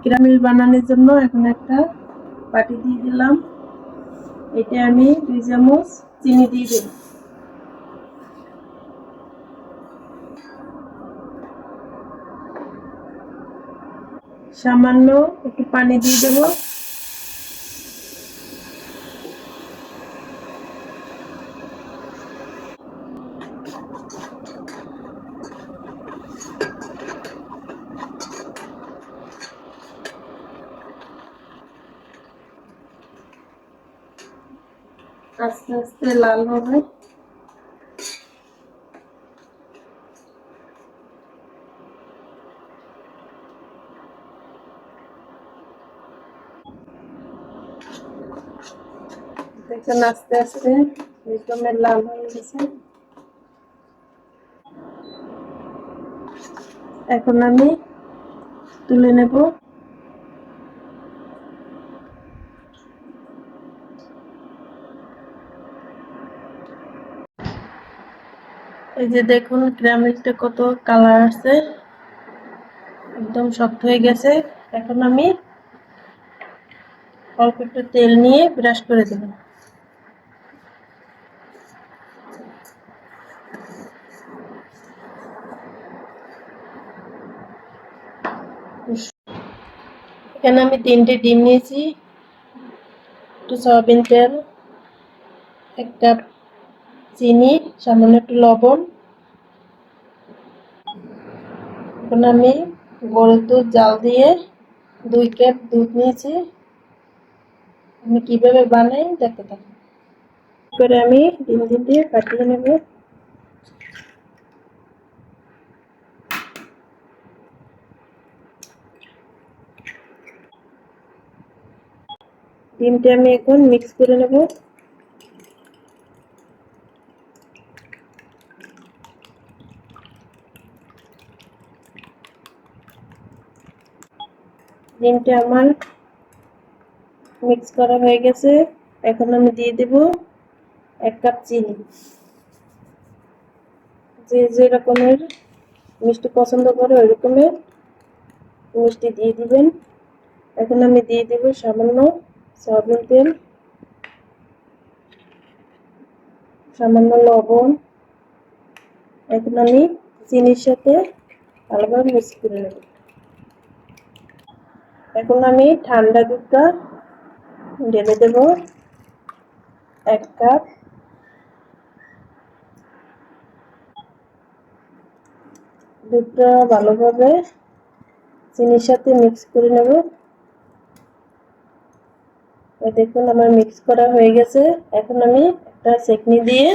Caramel বানানোর জন্য এখন একটা বাটি দিয়ে দিলাম। এটা আমি 2 চামচ চিনি দিয়ে দেব। সামান্য একটু পানি দিয়ে দেব। আস্তে আস্তে লাল হবে। দেখুন আস্তে আস্তে একদম লাল হয়ে গেছে। এখন আমি তুলে নেব। এই যে দেখুন ক্যারামেলটা কত কালার আছে, একদম শক্ত হয়ে গেছে। এখন আমি অল্প একটু তেল নিয়ে ব্রাশ করে দেব। এখানে আমি 3টে ডিম নিয়েছি, একটু সয়াবিন তেল, 1 কাপ চিনি, সামান্য একটু লবণ। এখন আমি গরুর দুধ জাল দিয়ে 2 কাপ দুধ নিয়েছি। আমি কিভাবে বানাই দেখতে থাকুন। করে আমি ডিম দিয়ে কাটিয়ে নেব। ডিমটা আমি এখন মিক্স করে নেব। ডিমটা আমার মিক্স করা হয়ে গেছে। এখন আমি দিয়ে দেব 1 কাপ চিনি। যে যে রকমের মিষ্টি পছন্দ করে ওই রকমের মিষ্টি দিয়ে দিবেন। এখন আমি দিয়ে দেব সামান্য সয়াবিন তেল, সামান্য লবণ। এখন আমি চিনির সাথে ভালোভাবে মিক্স করে নেব। এখন আমি ঠান্ডা দুধটা ঢেলে দেব 1 কাপ। দুধটা ভালোভাবে চিনির সাথে মিক্স করে নেব। দেখুন আমার মিক্স করা হয়ে গেছে। এখন আমি একটা ছেঁকনি দিয়ে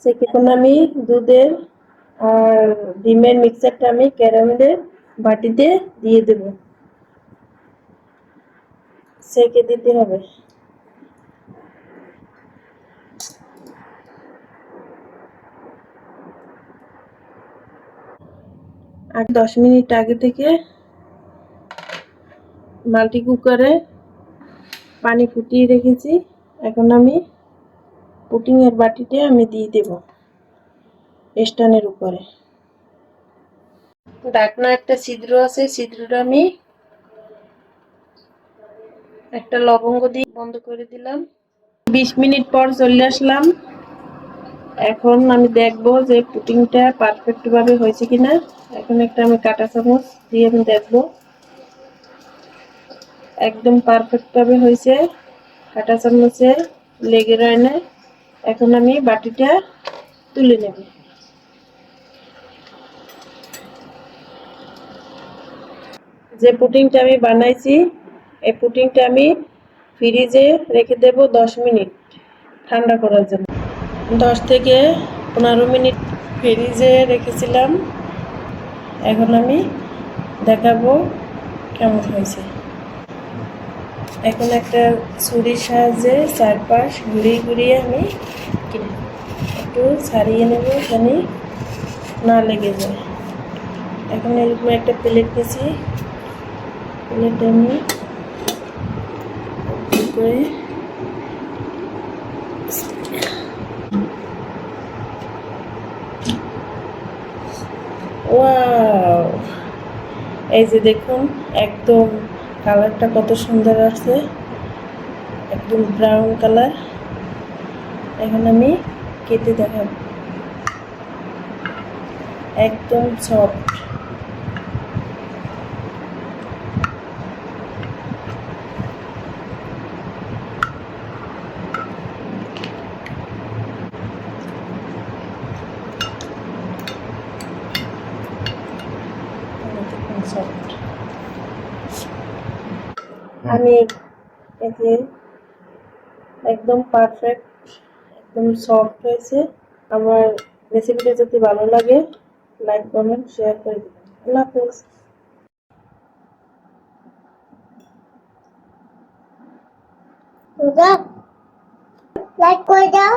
এখন আমি দুধের আর ডিমের মিক্সচারটা আমি ক্যারামেলের বাটিতে দিয়ে দেব। ছেঁকে দিতে হবে। আর 10 মিনিট আগে থেকে মাল্টি কুকারে পানি ফুটিয়ে রেখেছি। এখন আমি পুডিং এর বাটিতে আমি দিয়ে দেব স্ট্যান্ডের উপরে। ঢাকনা একটা ছিদ্র আছে, ছিদ্রটা আমি একটা লবঙ্গ দিয়ে বন্ধ করে দিলাম। 20 মিনিট পর চলে আসলাম। এখন আমি দেখব যে পুডিংটা পারফেক্ট ভাবে হয়েছে কিনা। এখন একটা আমি কাঁটা চামচ দিয়ে আমি দেখব। একদম পারফেক্ট ভাবে হয়েছে, কাঁটা চামচে লেগে রয় না। এখন আমি বাটিটা তুলে নেব। যে পুডিংটা আমি বানাইছি এই পুডিংটা আমি ফ্রিজে রেখে দেব 10 মিনিট ঠান্ডা করার জন্য। 10 থেকে 15 মিনিট ফ্রিজে রেখেছিলাম। এখন আমি দেখাবো কেমন হয়েছে। এখন একটা ছুরির সাহায্যে চারপাশ ঘুরিয়ে ঘুরিয়ে আমি একটু ছাড়িয়ে নেব যেন না লেগে যায়। এখন এরকম একটা প্লেট নিয়েছি, প্লেটে আমি করে ওয়াও, এই যে দেখুন একদম কালারটা কত সুন্দর আছে, একদম ব্রাউন কালার। এখন আমি কেটে দেখাবো, একদম সফট। সফট আমি এই যে একদম পারফেক্ট, একদম সফট হয়েছে। আমার রেসিপিটা যদি ভালো লাগে লাইক কমেন্ট শেয়ার করে দিবেন। আল্লাহ হাফেজ। লাইক করে দাও।